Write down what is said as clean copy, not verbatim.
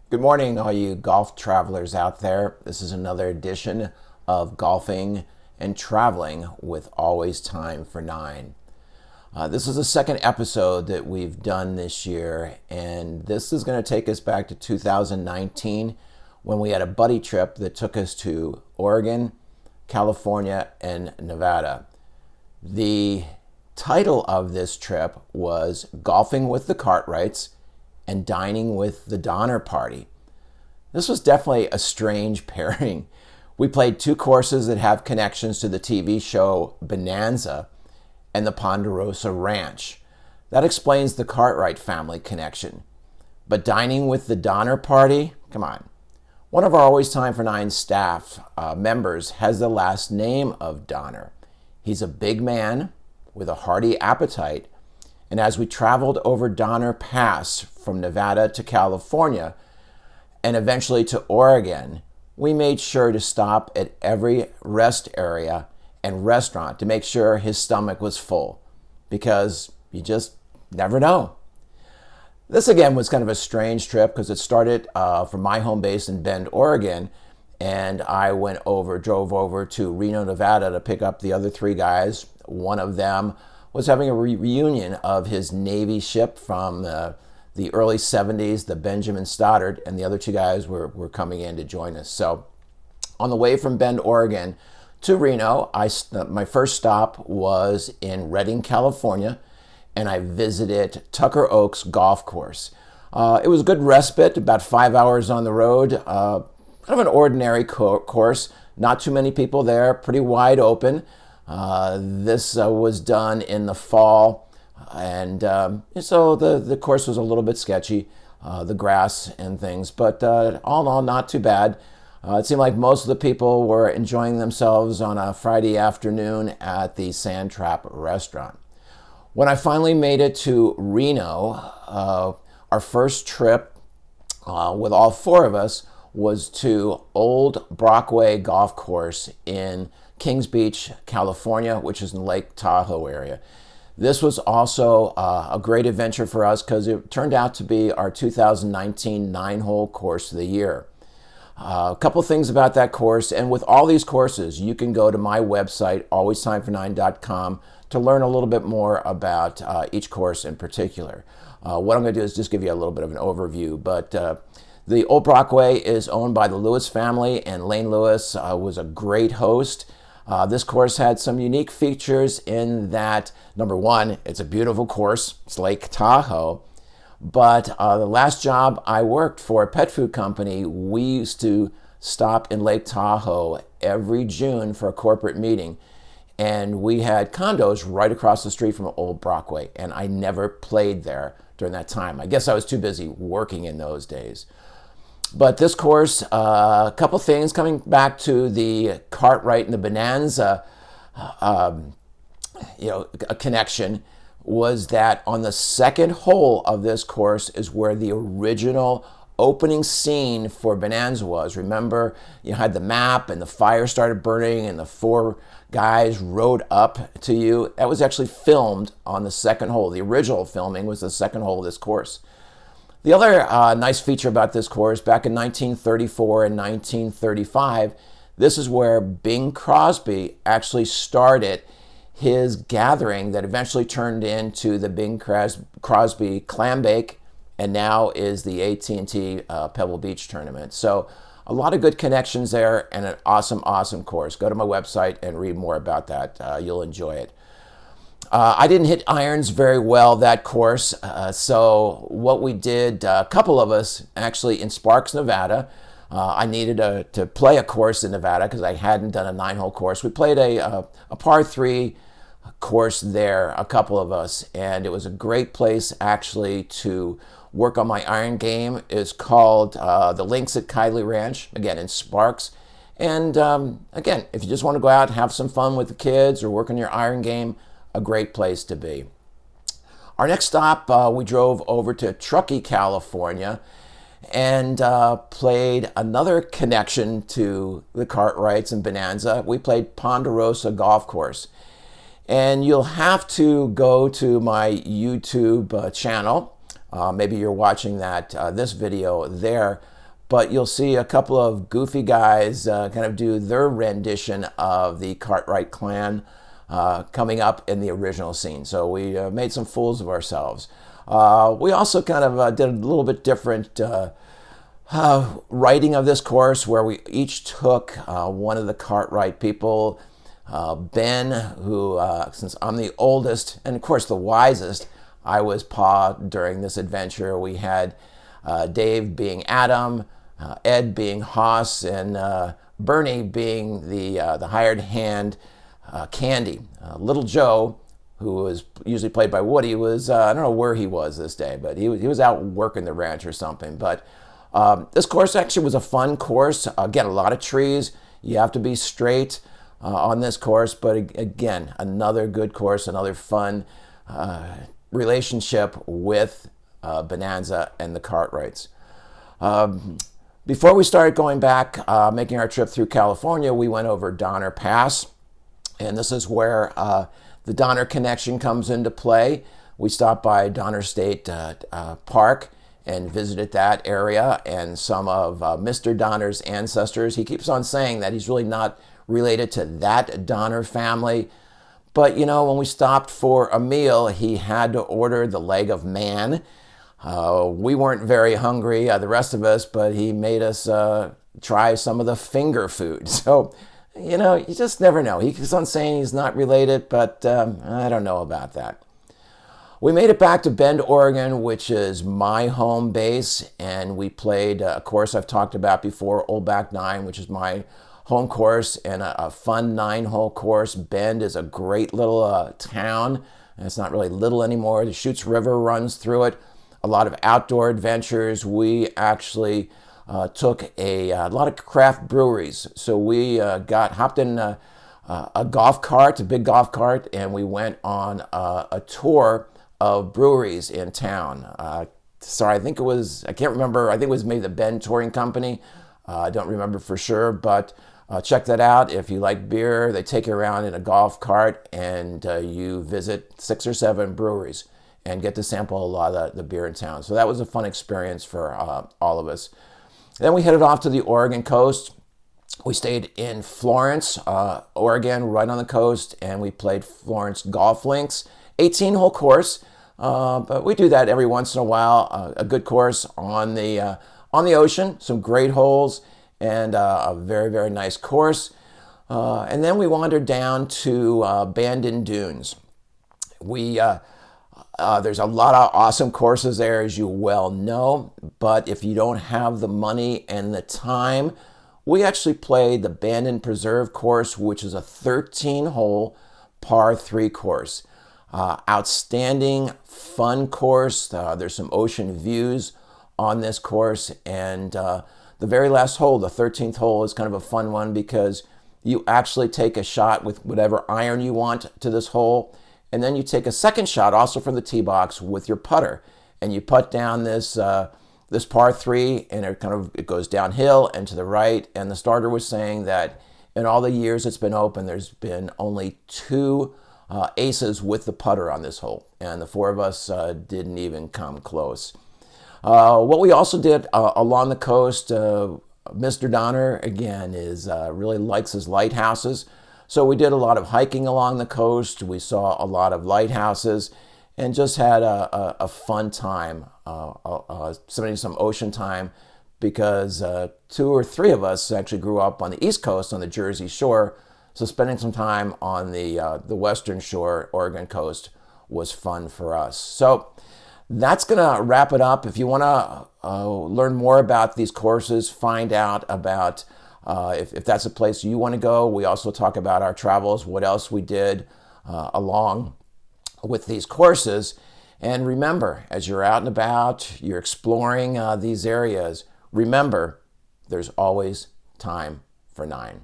Good morning, all you golf travelers out there. This is another edition of Golfing and Traveling with Always Time for Nine. This is the second episode that we've done this year, and this is going to take us back to 2019 when we had a buddy trip that took us to Oregon, California, and Nevada. The title of this trip was Golfing with the Cartwrights and Dining with the Donner Party. This was definitely a strange pairing. We played two courses that have connections to the TV show Bonanza and the Ponderosa Ranch. That explains the Cartwright family connection. But dining with the Donner Party? Come on. One of our Always Time for Nine staff members has the last name of Donner. He's a big man with a hearty appetite. And as we traveled over Donner Pass from Nevada to California and eventually to Oregon, we made sure to stop at every rest area and restaurant to make sure his stomach was full, because you just never know. This again was kind of a strange trip because it started from my home base in Bend, Oregon, and I drove over to Reno, Nevada to pick up the other three guys. One of them was having a reunion of his Navy ship from the early 70s, the Benjamin Stoddard, and the other two guys were coming in to join us. So on the way from Bend, Oregon to Reno, my first stop was in Redding, California, and I visited Tucker Oaks Golf Course. It was a good respite, about 5 hours on the road, kind of an ordinary course, not too many people there, pretty wide open. This was done in the fall, and so the course was a little bit sketchy, the grass and things, but all in all, not too bad. It seemed like most of the people were enjoying themselves on a Friday afternoon at the Sand Trap restaurant. When I finally made it to Reno, our first trip with all four of us was to Old Brockway Golf Course in Kings Beach, California, which is in Lake Tahoe area. This was also a great adventure for us because it turned out to be our 2019 nine-hole course of the year. A couple things about that course, and with all these courses, you can go to my website, alwaystimefor9.com, to learn a little bit more about each course in particular. What I'm going to do is just give you a little bit of an overview, but the Old Brockway is owned by the Lewis family, and Lane Lewis was a great host. This course had some unique features in that, number one, it's a beautiful course. It's Lake Tahoe. But the last job I worked for a pet food company, we used to stop in Lake Tahoe every June for a corporate meeting. And we had condos right across the street from Old Brockway. And I never played there during that time. I guess I was too busy working in those days. But this course, a couple things coming back to the Cartwright and the Bonanza, a connection, was that on the second hole of this course is where the original opening scene for Bonanza was. Remember, you had the map and the fire started burning and the four guys rode up to you. That was actually filmed on the second hole. The original filming was the second hole of this course. The other nice feature about this course, back in 1934 and 1935, this is where Bing Crosby actually started his gathering that eventually turned into the Bing Crosby Clam Bake, and now is the AT&T Pebble Beach tournament. So a lot of good connections there, and an awesome, awesome course. Go to my website and read more about that. You'll enjoy it. I didn't hit irons very well that course, so what we did, a couple of us actually in Sparks, Nevada, I needed to play a course in Nevada because I hadn't done a nine-hole course. We played a par 3 course there, a couple of us, and it was a great place actually to work on my iron game. It's called the Links at Kiley Ranch, again in Sparks. And again, if you just want to go out and have some fun with the kids or work on your iron game, a great place to be. Our next stop, we drove over to Truckee, California, and played another connection to the Cartwrights and Bonanza. We played Ponderosa Golf Course. And you'll have to go to my YouTube channel. Maybe you're watching this video there. but you'll see a couple of goofy guys kind of do their rendition of the Cartwright clan coming up in the original scene. So we made some fools of ourselves. We also kind of did a little bit different writing of this course, where we each took one of the Cartwright people, Ben, who, since I'm the oldest and of course the wisest, I was Pa during this adventure. We had Dave being Adam, Ed being Hoss, and Bernie being the hired hand, Candy. Little Joe, who was usually played by Woody, was, I don't know where he was this day, but he was out working the ranch or something. But this course actually was a fun course. Again, a lot of trees. You have to be straight on this course, but again, another good course, another fun relationship with Bonanza and the Cartwrights. Before we started going back, making our trip through California, we went over Donner Pass, and this is where the Donner Connection comes into play. We stopped by Donner State Park and visited that area and some of Mr. Donner's ancestors. He keeps on saying that he's really not related to that Donner family. But, you know, when we stopped for a meal, he had to order the leg of man. We weren't very hungry, the rest of us, but he made us try some of the finger food. So, you know, you just never know. He keeps on saying he's not related, but I don't know about that. We made it back to Bend, Oregon, which is my home base, and we played a course I've talked about before, Old Back 9, which is my home course, and a fun 9-hole course. Bend is a great little town, and it's not really little anymore. The Chutes River runs through it. A lot of outdoor adventures. We actually took a lot of craft breweries. So we hopped in a golf cart, a big golf cart, and we went on a tour of breweries in town. Sorry, I can't remember. I think it was maybe the Bend Touring Company. I don't remember for sure, but check that out. If you like beer, they take you around in a golf cart, and you visit 6 or 7 breweries and get to sample a lot of the beer in town. So that was a fun experience for all of us. Then we headed off to the Oregon coast. We stayed in Florence, Oregon, right on the coast, and we played Florence Golf Links. 18-hole course, but we do that every once in a while. A good course on the ocean, some great holes, and a very, very nice course. And then we wandered down to Bandon Dunes. There's a lot of awesome courses there, as you well know, but if you don't have the money and the time, we actually played the Bandon Preserve course, which is a 13-hole par 3 course. Outstanding, fun course. There's some ocean views on this course, and the very last hole, the 13th hole, is kind of a fun one because you actually take a shot with whatever iron you want to this hole, and then you take a second shot also from the tee box with your putter, and you putt down this par 3, and it goes downhill and to the right. And the starter was saying that in all the years it's been open, there's been only 2 aces with the putter on this hole, and the 4 of us didn't even come close. What we also did along the coast, Mr. Donner, again, really likes his lighthouses. So we did a lot of hiking along the coast. We saw a lot of lighthouses and just had a fun time, spending some ocean time, because 2 or 3 of us actually grew up on the East Coast on the Jersey Shore. So spending some time on the Western Shore, Oregon coast, was fun for us. So that's going to wrap it up. If you want to learn more about these courses, find out about if that's a place you want to go. We also talk about our travels, what else we did along with these courses. And remember, as you're out and about, you're exploring these areas, remember, there's always time for 9.